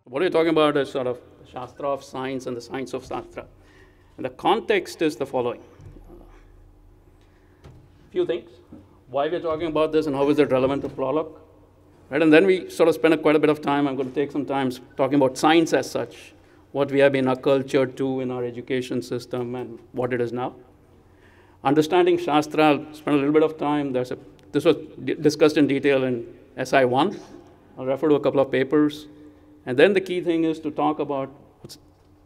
What we're talking about is sort of the Shastra of science and the science of Sastra. And the context is the following. Few things. Why we're talking about this and how is it relevant to Prolog. Right? And then we sort of spend quite a bit of time. I'm going to take some time talking about science as such, what we have been acculturated to in our education system and what it is now. Understanding Shastra, I'll spend a little bit of time. This was discussed in detail in SI 1. I'll refer to a couple of papers. And then the key thing is to talk about,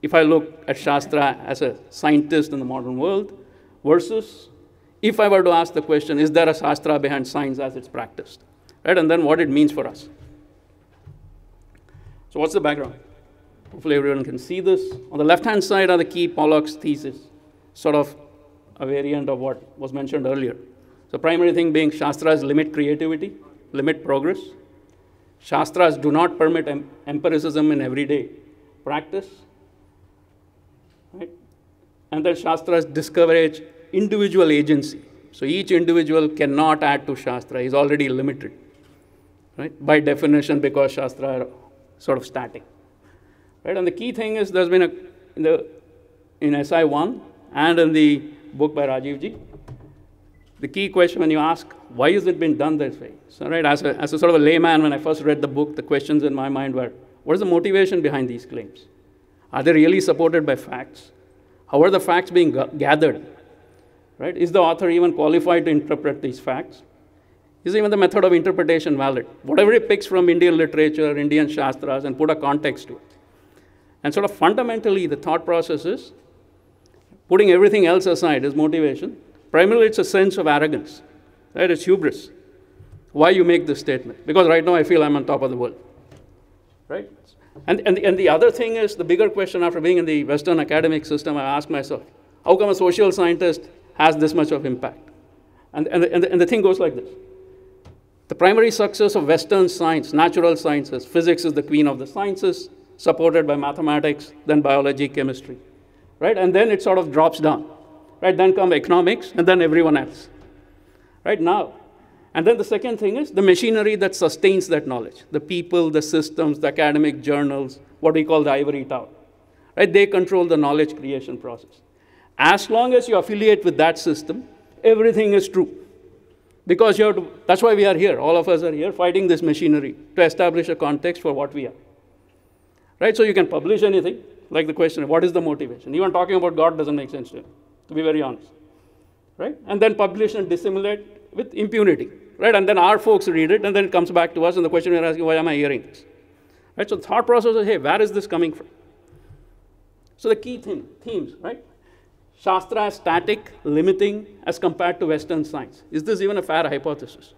if I look at Shastra as a scientist in the modern world, versus if I were to ask the question, is there a Shastra behind science as it's practiced? Right? And then what it means for us. So what's the background? Hopefully everyone can see this. On the left-hand side are the key Pollock's thesis, sort of a variant of what was mentioned earlier. So primary thing being Shastras limit creativity, limit progress. Shastras do not permit empiricism in everyday practice. Right? And then Shastras discourage individual agency. So each individual cannot add to Shastra. He's already limited, right? By definition, because Shastra are sort of static. Right? And the key thing is there's been in SI 1 and in the book by Rajiv Ji, the key question when you ask, why has it been done this way? So, right, as a sort of a layman, when I first read the book, the questions in my mind were, what is the motivation behind these claims? Are they really supported by facts? How are the facts being gathered? Right? Is the author even qualified to interpret these facts? Is even the method of interpretation valid? Whatever he picks from Indian literature, Indian Shastras, and put a context to it. And sort of fundamentally, the thought process is, putting everything else aside, his motivation, primarily it's a sense of arrogance. Right? It's hubris. Why you make this statement? Because right now I feel I'm on top of the world. Right? And the other thing is, the bigger question after being in the Western academic system, I ask myself, how come a social scientist has this much of impact? And the thing goes like this. The primary success of Western science, natural sciences, physics is the queen of the sciences, supported by mathematics, then biology, chemistry. Right? And then it sort of drops down. Right? Then come economics, and then everyone else. Right now. And then the second thing is the machinery that sustains that knowledge. The people, the systems, the academic journals, what we call the ivory tower. Right? They control the knowledge creation process. As long as you affiliate with that system, everything is true. Because you have to, that's why we are here. All of us are here fighting this machinery to establish a context for what we are. Right? So you can publish anything, like the question, what is the motivation? Even talking about God doesn't make sense to be very honest. Right? And then publish and disseminate with impunity. Right? And then our folks read it, and then it comes back to us, and the question we're asking, why am I hearing this? Right? So the thought process is, hey, where is this coming from? So the key themes, right? Shastra as static, limiting, as compared to Western science. Is this even a fair hypothesis?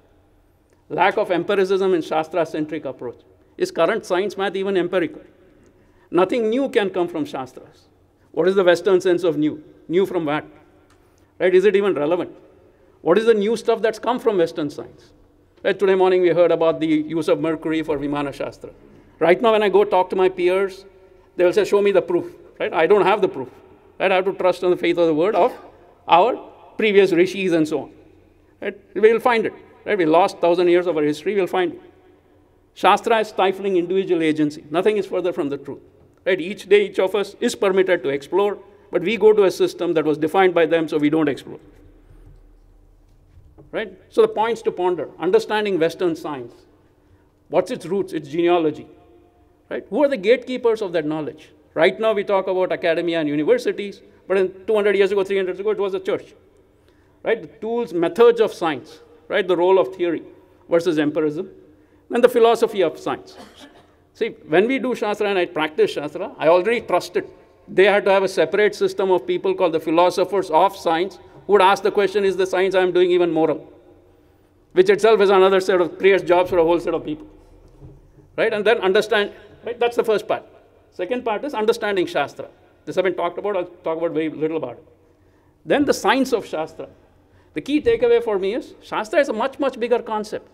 Lack of empiricism in Shastra-centric approach. Is current science math even empirical? Nothing new can come from Shastras. What is the Western sense of new? New from what? Right? Is it even relevant? What is the new stuff that's come from Western science? Right? Today morning we heard about the use of mercury for Vimana Shastra. Right now when I go talk to my peers, they will say, show me the proof. Right? I don't have the proof. Right? I have to trust on the faith of the word of our previous rishis and so on. Right? We'll find it. Right? We lost 1,000 years of our history, we'll find it. Shastra is stifling individual agency. Nothing is further from the truth. Right? Each day, each of us is permitted to explore, but we go to a system that was defined by them, so we don't explore. Right? So the points to ponder, understanding Western science. What's its roots, its genealogy? Right? Who are the gatekeepers of that knowledge? Right now we talk about academia and universities, but in 200 years ago, 300 years ago, it was the church. Right? The tools, methods of science, right? The role of theory versus empirism, and the philosophy of science. See, when we do Shastra and I practice Shastra, I already trust it. They had to have a separate system of people called the philosophers of science who would ask the question, is the science I'm doing even moral? Which itself is another set of, creates jobs for a whole set of people. Right? And then understand, right? That's the first part. Second part is understanding Shastra. This has been talked about, I'll talk about very little about it. Then the science of Shastra. The key takeaway for me is, Shastra is a much, much bigger concept.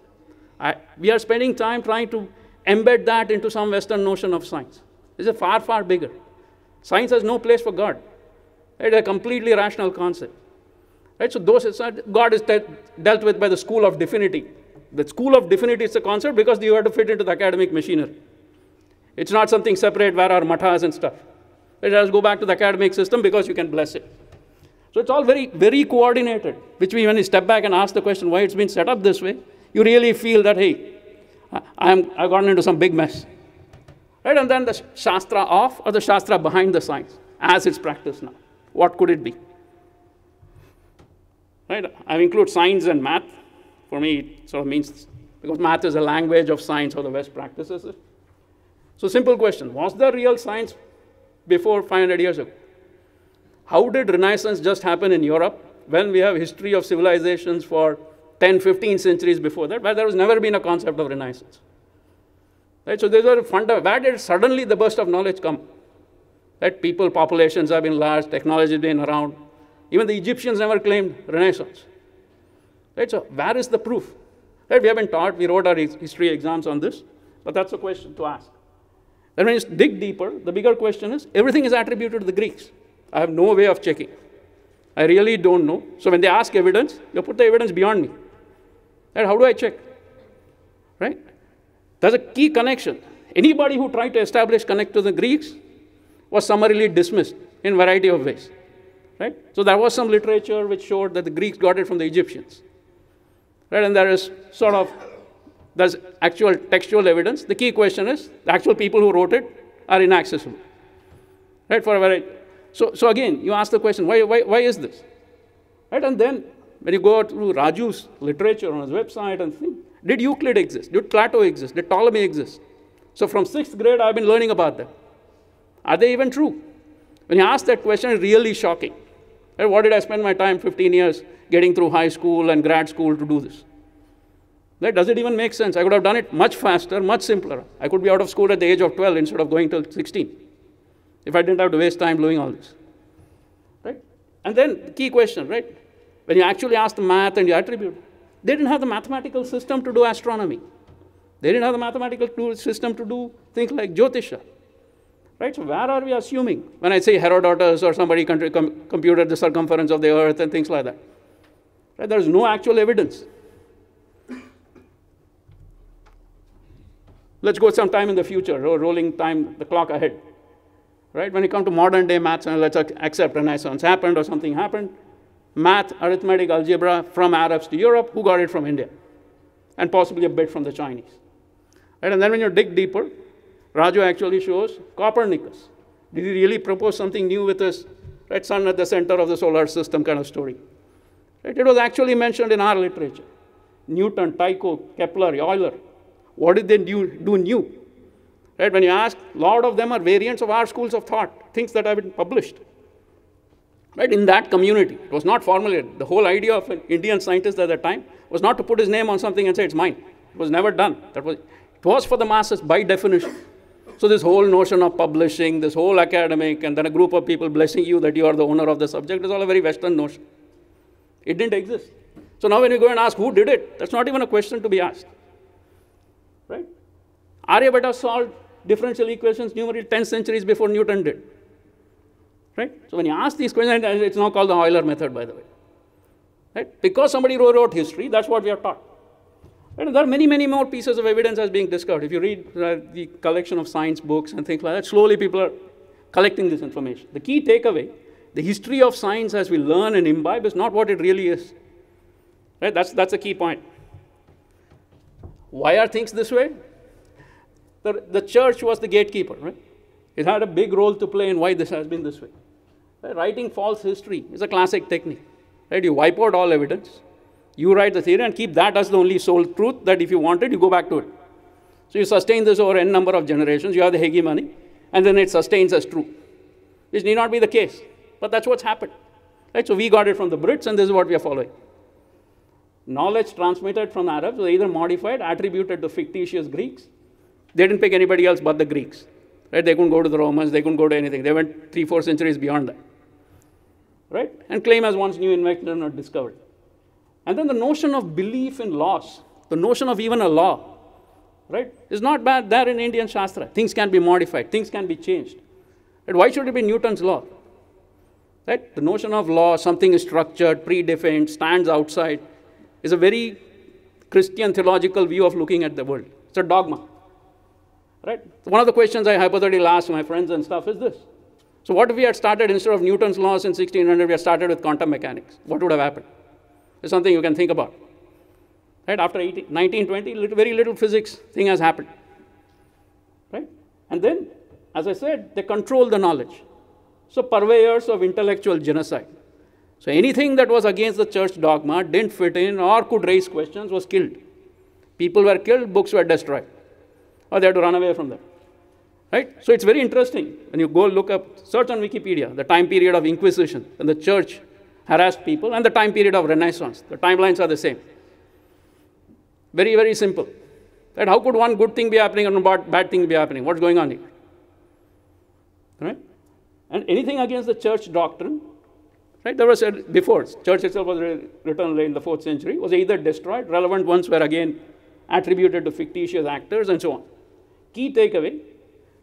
We are spending time trying to embed that into some Western notion of science. It's a far, far bigger. Science has no place for God. It's a completely rational concept. Right? So God is dealt with by the school of divinity. The school of divinity is a concept because you have to fit into the academic machinery. It's not something separate where our mathas and stuff. It has to go back to the academic system because you can bless it. So it's all very, very coordinated, which when you step back and ask the question why it's been set up this way, you really feel that, hey, I've gotten into some big mess. Right? And then the Shastra of or the Shastra behind the science as it's practiced now. What could it be? Right? I include science and math. For me, it sort of means, because math is a language of science, how the West practices it. So simple question, was there real science before 500 years ago? How did Renaissance just happen in Europe when we have history of civilizations for 10, 15 centuries before that, where there has never been a concept of Renaissance? Right? So these are where did suddenly the burst of knowledge come? That people, populations have been large, technology has been around. Even the Egyptians never claimed Renaissance. Right? So where is the proof? Right? We have been taught, we wrote our history exams on this, but that's a question to ask. Then when you dig deeper, the bigger question is, everything is attributed to the Greeks. I have no way of checking. I really don't know. So when they ask evidence, you put the evidence beyond me. Right? How do I check? Right? There's a key connection. Anybody who tried to establish connect to the Greeks was summarily dismissed in a variety of ways. Right? So there was some literature which showed that the Greeks got it from the Egyptians. Right? And there is sort of, there's actual textual evidence. The key question is, the actual people who wrote it are inaccessible. Right? For a variety. So again, you ask the question, why is this? Right? And then when you go through Raju's literature on his website and think, did Euclid exist? Did Plato exist? Did Ptolemy exist? So from 6th grade, I've been learning about them. Are they even true? When you ask that question, it's really shocking. Right? What did I spend my time, 15 years, getting through high school and grad school to do this? Right? Does it even make sense? I could have done it much faster, much simpler. I could be out of school at the age of 12 instead of going till 16. If I didn't have to waste time doing all this. Right? And then the key question, right? When you actually ask the math and you attribute, they didn't have the mathematical system to do astronomy. They didn't have the mathematical system to do things like Jyotisha. Right? So where are we assuming? When I say Herodotus or somebody computed the circumference of the earth and things like that. Right? There is no actual evidence. Let's go some time in the future, rolling time, the clock ahead. Right? When you come to modern day maths, and let's accept Renaissance happened or something happened, math, arithmetic, algebra from Arabs to Europe, who got it from India? And possibly a bit from the Chinese. Right? And then when you dig deeper, Raju actually shows Copernicus. Did he really propose something new with his sun at the center of the solar system kind of story? Right? It was actually mentioned in our literature. Newton, Tycho, Kepler, Euler. What did they do new? Right? When you ask, a lot of them are variants of our schools of thought, things that have been published. Right? In that community, it was not formulated. The whole idea of an Indian scientist at that time was not to put his name on something and say it's mine. It was never done. It was for the masses by definition. So this whole notion of publishing, this whole academic, and then a group of people blessing you that you are the owner of the subject is all a very Western notion. It didn't exist. So now when you go and ask who did it, that's not even a question to be asked. Right? Aryabhatta solved differential equations numerically 10 centuries before Newton did. Right? So when you ask these questions, it's now called the Euler method, by the way. Right? Because somebody wrote history, that's what we are taught. Right? And there are many, many more pieces of evidence as being discovered. If you read the collection of science books and things like that, slowly people are collecting this information. The key takeaway, the history of science as we learn and imbibe is not what it really is. Right? That's a key point. Why are things this way? The church was the gatekeeper. Right? It had a big role to play in why this has been this way. Right? Writing false history is a classic technique. Right? You wipe out all evidence. You write the theory and keep that as the only sole truth that if you want it, you go back to it. So you sustain this over n number of generations. You have the hegemony. And then it sustains as true. Which need not be the case. But that's what's happened. Right? So we got it from the Brits, and this is what we are following. Knowledge transmitted from Arabs was either modified, attributed to fictitious Greeks. They didn't pick anybody else but the Greeks. Right? They couldn't go to the Romans. They couldn't go to anything. They went 3-4 centuries beyond that. Right? And claim as one's new invention or discovery. And then the notion of belief in laws, the notion of even a law, right, is not bad there in Indian Shastra. Things can be modified. Things can be changed. Right? Why should it be Newton's law? Right? The notion of law, something is structured, predefined, stands outside, is a very Christian theological view of looking at the world. It's a dogma. Right? One of the questions I hypothetically ask my friends and stuff is this. So what if we had started, instead of Newton's laws in 1600, we had started with quantum mechanics? What would have happened? It's something you can think about. Right? After 1920, very little physics thing has happened. Right? And then, as I said, they control the knowledge. So purveyors of intellectual genocide. So anything that was against the church dogma, didn't fit in, or could raise questions, was killed. People were killed, books were destroyed. Or they had to run away from them. Right? So it's very interesting when you go look up, search on Wikipedia, the time period of Inquisition, and the church harassed people, and the time period of Renaissance. The timelines are the same. Very, very simple. Right? How could one good thing be happening and one bad thing be happening? What's going on here? Right? And anything against the church doctrine, right? There was before, church itself was written in the 4th century, was either destroyed, relevant ones were again attributed to fictitious actors, and so on. Key takeaway,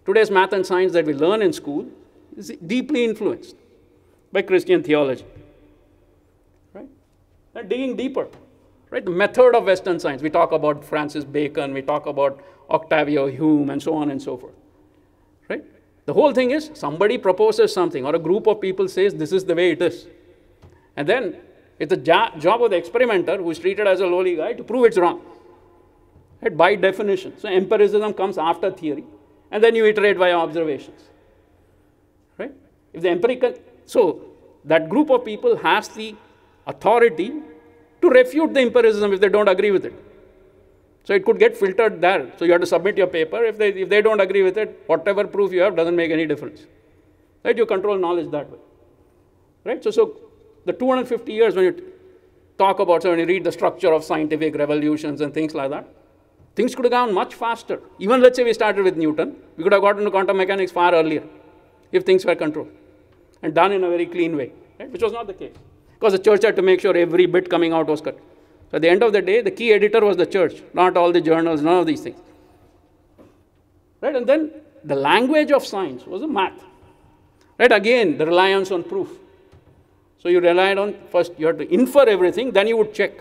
today's math and science that we learn in school is deeply influenced by Christian theology. Right? And digging deeper, right? The method of Western science. We talk about Francis Bacon, we talk about Octavio Hume, and so on and so forth. Right? The whole thing is somebody proposes something, or a group of people says this is the way it is. And then it's the job of the experimenter, who is treated as a lowly guy, to prove it's wrong. Right? By definition. So empiricism comes after theory, and then you iterate via observations. Right? If the empirical, so that group of people has the authority to refute the empiricism if they don't agree with it. So it could get filtered there. So you have to submit your paper. If they don't agree with it, whatever proof you have doesn't make any difference. Right? You control knowledge that way. Right? So the 250 years when you talk about, so when you read the structure of scientific revolutions and things like that, things could have gone much faster. Even let's say we started with Newton, we could have gotten to quantum mechanics far earlier if things were controlled and done in a very clean way, right? Which was not the case. Because the church had to make sure every bit coming out was cut. So at the end of the day, the key editor was the church, not all the journals, none of these things. Right? And then the language of science was the math. Right? Again, the reliance on proof. So you relied on, first you had to infer everything, then you would check.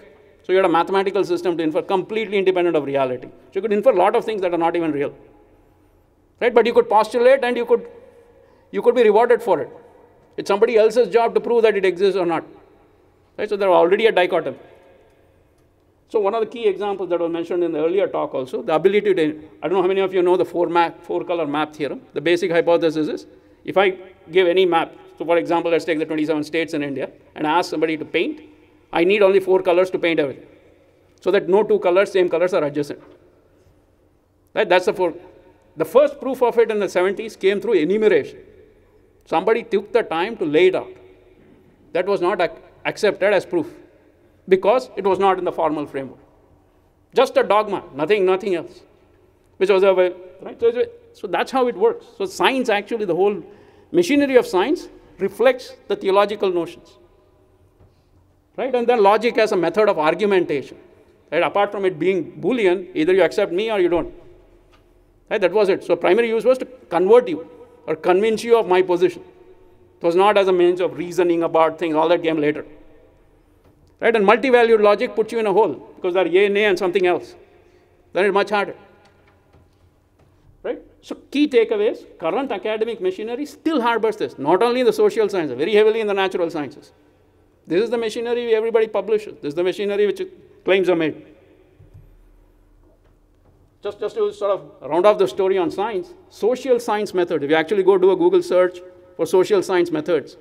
So you had a mathematical system to infer, completely independent of reality. So you could infer a lot of things that are not even real. Right? But you could postulate and you could be rewarded for it. It's somebody else's job to prove that it exists or not. Right? So there was already a dichotomy. So one of the key examples that was mentioned in the earlier talk also, the ability to, I don't know how many of you know the four-color map theorem. The basic hypothesis is, if I give any map, so for example, let's take the 27 states in India, and I ask somebody to paint, I need only 4 colors to paint everything. So that no 2 colors, same colors are adjacent. Right? That's the first proof of it in the 70s came through enumeration. Somebody took the time to lay it out. That was not accepted as proof, because it was not in the formal framework. Just a dogma, nothing else. Which was right? So that's how it works. So science, actually, the whole machinery of science reflects the theological notions. Right? And then logic as a method of argumentation. Right? Apart from it being Boolean, either you accept me or you don't. Right? That was it. So primary use was to convert you or convince you of my position. It was not as a means of reasoning about things. All that came later. Right? And multi-valued logic puts you in a hole, because there are yay, nay, and something else. Then it's much harder. Right? So key takeaways, current academic machinery still harbors this, not only in the social sciences, very heavily in the natural sciences. This is the machinery everybody publishes. This is the machinery which claims are made. Just to sort of round off the story on science, social science methods. If you actually go do a Google search for social science methods,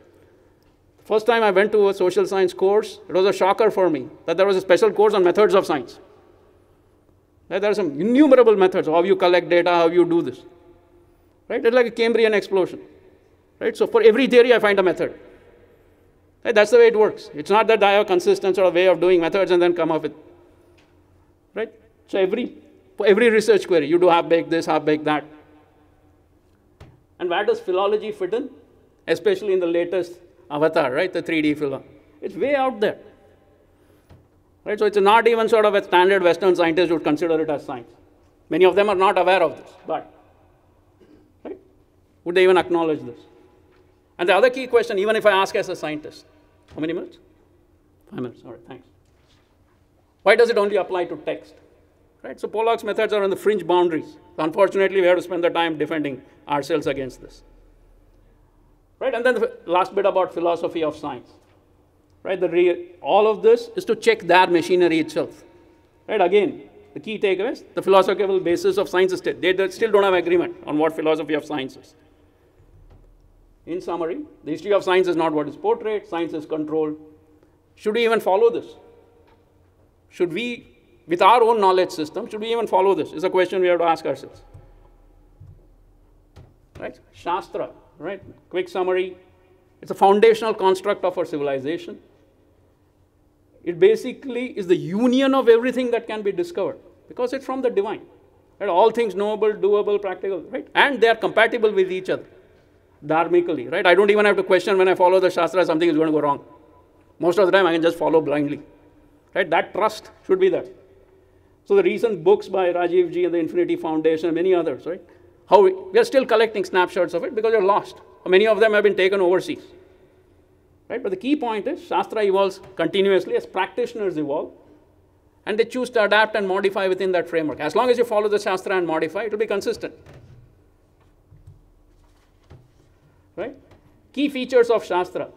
first time I went to a social science course, it was a shocker for me that there was a special course on methods of science. Right? There are some innumerable methods, how you collect data, how you do this. Right? It's like a Cambrian explosion. Right? So for every theory, I find a method. Right? That's the way it works. It's not that I have a consistent sort of way of doing methods and then come up with. Right? So for every research query, you do half-baked this, half-baked that. And where does philology fit in? Especially in the latest avatar, right? The 3D philo. It's way out there. Right? So it's not even sort of a standard Western scientist would consider it as science. Many of them are not aware of this, but right? Would they even acknowledge this? And the other key question, even if I ask as a scientist, how many minutes? 5 minutes, all right, thanks. Why does it only apply to text? Right? So Pollock's methods are on the fringe boundaries. Unfortunately, we have to spend the time defending ourselves against this. Right? And then the last bit about philosophy of science. Right? All of this is to check their machinery itself. Right? Again, the key takeaway is the philosophical basis of science is they still don't have agreement on what philosophy of science is. In summary, the history of science is not what is portrayed. Science is controlled. Should we even follow this? Should we, with our own knowledge system, should we even follow this? Is a question we have to ask ourselves. Right? Shastra, right? Quick summary. It's a foundational construct of our civilization. It basically is the union of everything that can be discovered because it's from the divine. Right? All things knowable, doable, practical, right? And they are compatible with each other, dharmically, right? I don't even have to question when I follow the Shastra, something is going to go wrong. Most of the time, I can just follow blindly. Right? That trust should be there. So the recent books by Rajiv Ji and the Infinity Foundation and many others, right? How we are still collecting snapshots of it because they're lost. Many of them have been taken overseas. Right? But the key point is Shastra evolves continuously as practitioners evolve, and they choose to adapt and modify within that framework. As long as you follow the Shastra and modify, it will be consistent. Right? Key features of Shastra.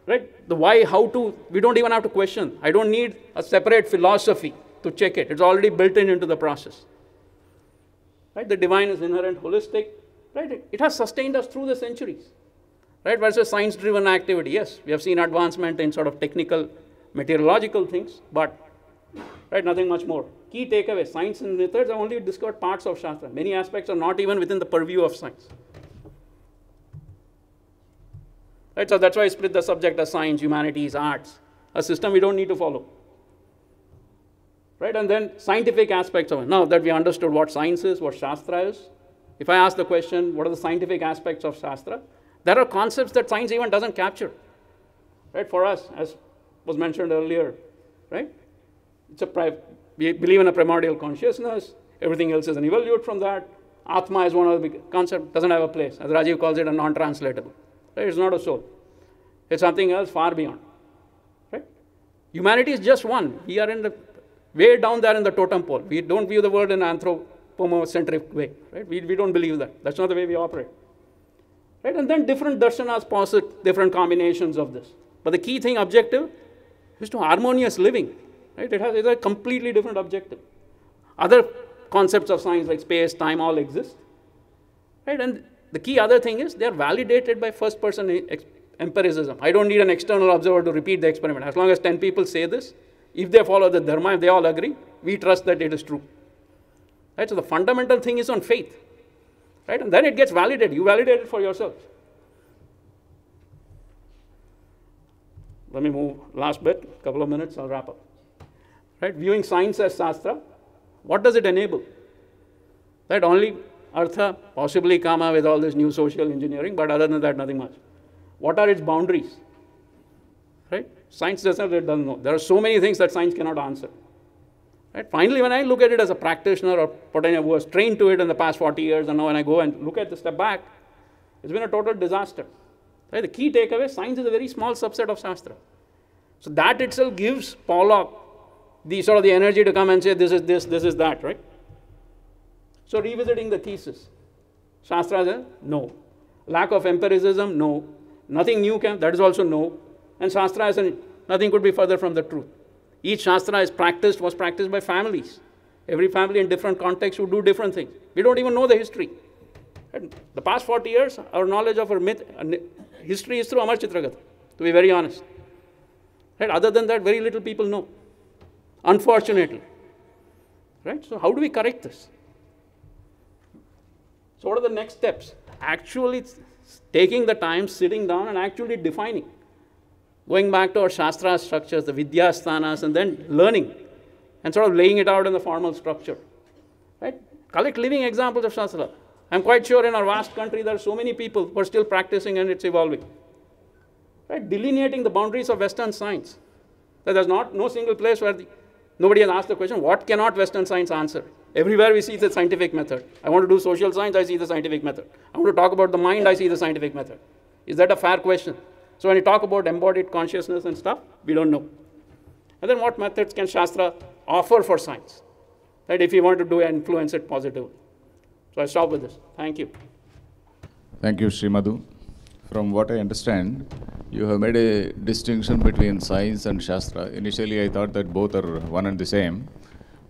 Right? The why, how to, we don't even have to question. I don't need a separate philosophy to check it. It's already built into the process. Right? The divine is inherent, holistic. Right? It has sustained us through the centuries. Right? Versus science-driven activity. Yes, we have seen advancement in sort of technical, meteorological things, but right, nothing much more. Key takeaway, science and methods are only discovered parts of Shastra. Many aspects are not even within the purview of science. Right? So that's why I split the subject as science, humanities, arts, a system we don't need to follow. Right? And then scientific aspects of it. Now that we understood what science is, what Shastra is, if I ask the question, what are the scientific aspects of Shastra? There are concepts that science even doesn't capture. Right? For us, as was mentioned earlier, right? We believe in a primordial consciousness. Everything else is an evolute from that. Atma is one of the big concepts, doesn't have a place. As Rajiv calls it, a non-translatable. Right? It's not a soul. It's something else far beyond. Right? Humanity is just one. We are in the way down there in the totem pole. We don't view the world in an anthropocentric way. Right? We don't believe that. That's not the way we operate. Right? And then different darshanas posit different combinations of this. But the key thing, objective, is to harmonious living. Right? It's a completely different objective. Other concepts of science like space, time, all exist. Right? And the key other thing is they are validated by first-person empiricism. I don't need an external observer to repeat the experiment. As long as 10 people say this, if they follow the dharma, if they all agree, we trust that it is true. Right? So the fundamental thing is on faith. Right? And then it gets validated. You validate it for yourself. Let me move. Last bit, couple of minutes, I'll wrap up. Right? Viewing science as Sastra, what does it enable? Right? Only Artha, possibly Kama with all this new social engineering, but other than that, nothing much. What are its boundaries? Right? Science doesn't know. There are so many things that science cannot answer. Right? Finally, when I look at it as a practitioner or potential who was trained to it in the past 40 years, and now when I go and look at the step back, it's been a total disaster. Right? The key takeaway, science is a very small subset of Shastra. So that itself gives Pollock the sort of the energy to come and say, this is this is that, right? So revisiting the thesis. Shastra says, no. Lack of empiricism, no. Nothing new that is also no. And Shastra says, nothing could be further from the truth. Each Shastra was practiced by families. Every family in different contexts would do different things. We don't even know the history. And the past 40 years, our knowledge of our history is through Amar Chitragatha, to be very honest. Right? Other than that, very little people know. Unfortunately. Right? So how do we correct this? So what are the next steps? Actually taking the time, sitting down and actually defining. Going back to our Shastra structures, the Vidya Sthanas, and then learning and sort of laying it out in the formal structure. Right? Collect living examples of Shastra. I'm quite sure in our vast country there are so many people who are still practicing and it's evolving. Right? Delineating the boundaries of Western science. There's no single place where nobody has asked the question, what cannot Western science answer? Everywhere we see the scientific method. I want to do social science, I see the scientific method. I want to talk about the mind, I see the scientific method. Is that a fair question? So when you talk about embodied consciousness and stuff, we don't know. And then what methods can Shastra offer for science, right, if you want to do influence it positively. So I stop with this. Thank you. Thank you, Sri Madhu. From what I understand, you have made a distinction between science and Shastra. Initially, I thought that both are one and the same.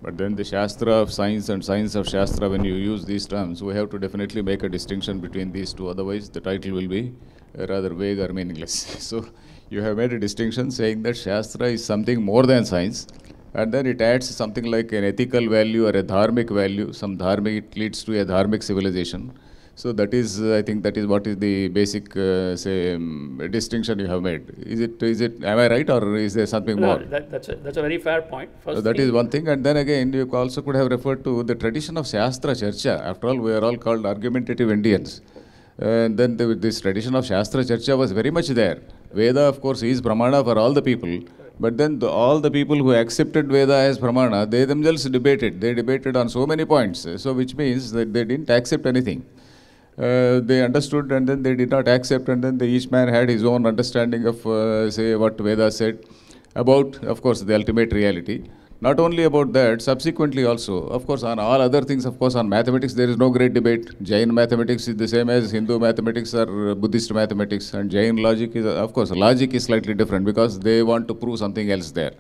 But then the Shastra of science and science of Shastra, when you use these terms, we have to definitely make a distinction between these two. Otherwise, the title will be rather vague or meaningless. So, you have made a distinction saying that Shastra is something more than science. And then it adds something like an ethical value or a dharmic value. Some dharmic, it leads to a dharmic civilization. So that is, I think that is what is the basic, distinction you have made. Is it, am I right, or is there something more? That's a very fair point. So that is one thing, and then again, you also could have referred to the tradition of Shastra Charcha. After all, we are all called argumentative Indians. And then this tradition of Shastra Charcha was very much there. Veda, of course, is Pramana for all the people. But then all the people who accepted Veda as Pramana, they themselves debated. They debated on so many points. So which means that they didn't accept anything. They understood and then they did not accept, and then each man had his own understanding of, say, what Veda said about, of course, the ultimate reality. Not only about that, subsequently also, of course, on all other things, of course, on mathematics, there is no great debate. Jain mathematics is the same as Hindu mathematics or Buddhist mathematics, and Jain logic is, of course, logic is slightly different because they want to prove something else there.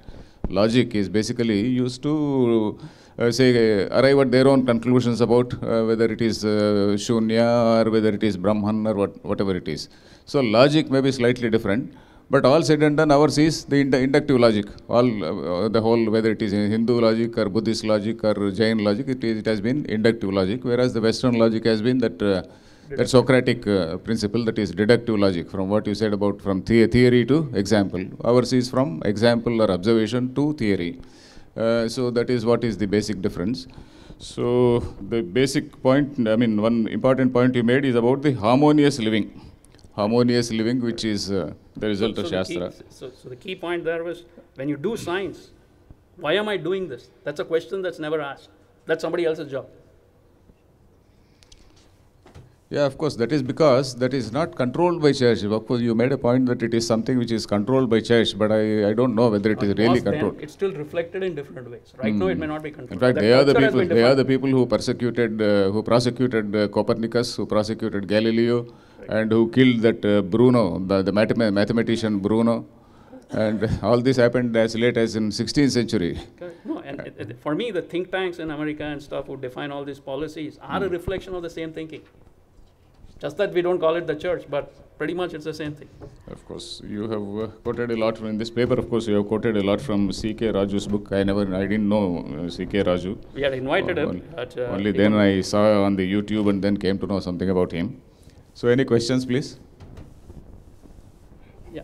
Logic is basically used to arrive at their own conclusions about whether it is Shunya or whether it is Brahman or whatever it is. So logic may be slightly different, but all said and done, ours is the inductive logic. The whole, whether it is Hindu logic or Buddhist logic or Jain logic, it has been inductive logic, whereas the Western logic has been that Socratic principle, that is deductive logic, from what you said about from theory to example. Ours is from example or observation to theory. So that is what is the basic difference. So the basic point, I mean, one important point you made is about the harmonious living. Harmonious living, which is the result of Shastra. So the key point there was, when you do science, why am I doing this? That's a question that's never asked. That's somebody else's job. Yeah, of course, that is because that is not controlled by church. Of course, you made a point that it is something which is controlled by church, but I don't know whether it is really controlled. It's still reflected in different ways. Right now, it may not be controlled. In fact, they are the people who prosecuted Copernicus, who prosecuted Galileo, and who killed that Bruno, the mathematician Bruno. And all this happened as late as in 16th century. No, and for me, the think tanks in America and stuff who define all these policies are a reflection of the same thinking. Just that we don't call it the church, but pretty much it's the same thing. Of course, you have quoted a lot from this paper. Of course, you have quoted a lot from C.K. Raju's book. I didn't know C.K. Raju. We had invited him. Only then I saw on the YouTube and then came to know something about him. So, any questions, please? Yeah.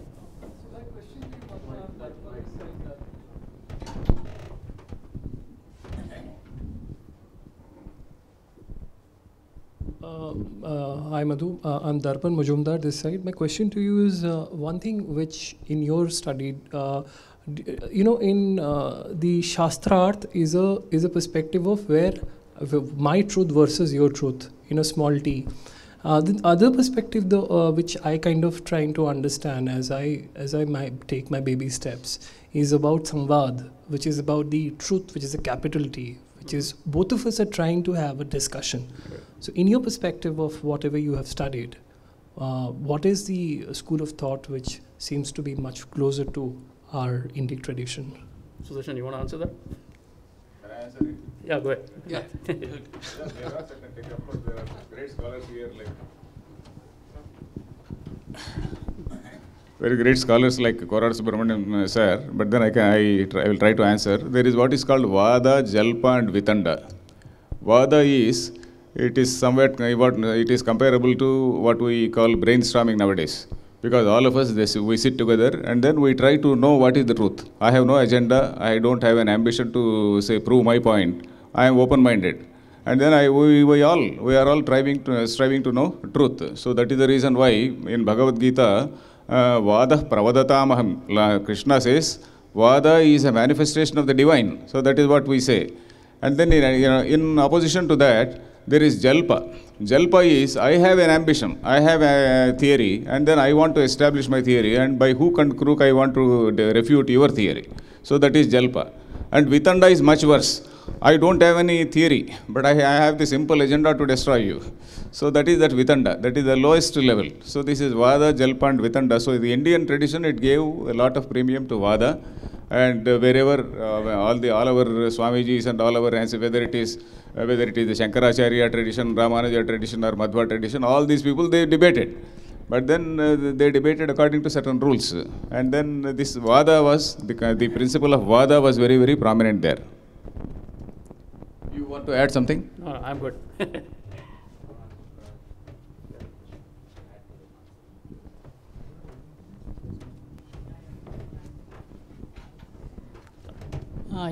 Hi Madhu, I'm Darpan Majumdar this side. My question to you is one thing which in your study, in the Shastrarth is a perspective of where my truth versus your truth in a small t. The other perspective though, which I kind of trying to understand as I might take my baby steps, is about Samvad, which is about the truth, which is a capital T, which is both of us are trying to have a discussion. So in your perspective of whatever you have studied, what is the school of thought which seems to be much closer to our Indic tradition? Sudarshan, you want to answer that? Can I answer it? Yeah, go ahead. Yeah. There are great scholars here, very great scholars like Korar Subramaniam sir, but then I will try to answer. There is what is called Vada, Jalpa and Vitanda. Vada is, it is somewhat, it is comparable to what we call brainstorming nowadays. Because all of us, we sit together and then we try to know what is the truth. I have no agenda, I don't have an ambition to say prove my point. I am open-minded. And then we are all striving to know truth. So that is the reason why in Bhagavad Gita, Vada Pravadatamaham, Krishna says, Vada is a manifestation of the divine. So that is what we say. And then in opposition to that, there is Jalpa. Jalpa is, I have an ambition, I have a theory, and then I want to establish my theory, and by hook and crook I want to refute your theory. So that is Jalpa. And Vitanda is much worse. I don't have any theory, but I have the simple agenda to destroy you. So that is that Vitanda, that is the lowest level. So this is Vada, Jalpa and Vitanda. So the Indian tradition, it gave a lot of premium to Vada. And wherever all our Swamijis and all our ancestors, whether it is the Shankaracharya tradition, Ramanuja tradition or Madhva tradition, all these people, they debated. But then they debated according to certain rules. And then this Vada was, the principle of Vada was very, very prominent there. You want to add something? No, I'm good.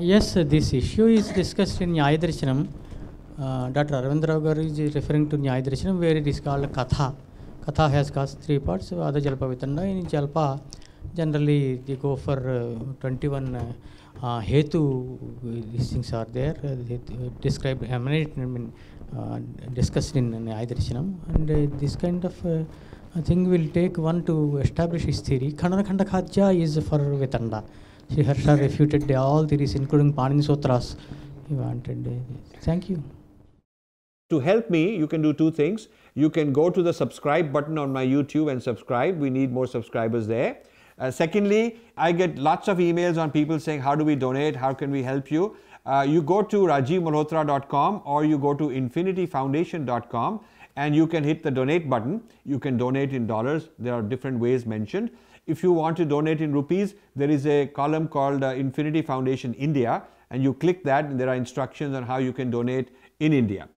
Yes, this issue is discussed in Nyaya Darshanam. Dr. Arvind Rao Garu is referring to Nyaya Darshanam, where it is called Katha. Katha has got 3 parts, Vada, Jalpa, Vitanda. In Jalpa, generally they go for 21 Hetu, these things are there, described, discussed in Nyaya Darshanam. And this kind of thing will take one to establish his theory. Khandana Khanda Khadja is for Vitanda. Sri Harsha refuted all theories, including Panini Sutras. He wanted. Thank you. To help me, you can do 2 things. You can go to the subscribe button on my YouTube and subscribe. We need more subscribers there. Secondly, I get lots of emails on people saying, how do we donate? How can we help you? You go to rajivmalhotra.com or you go to infinityfoundation.com and you can hit the donate button. You can donate in dollars. There are different ways mentioned. If you want to donate in rupees, there is a column called Infinity Foundation India, and you click that and there are instructions on how you can donate in India.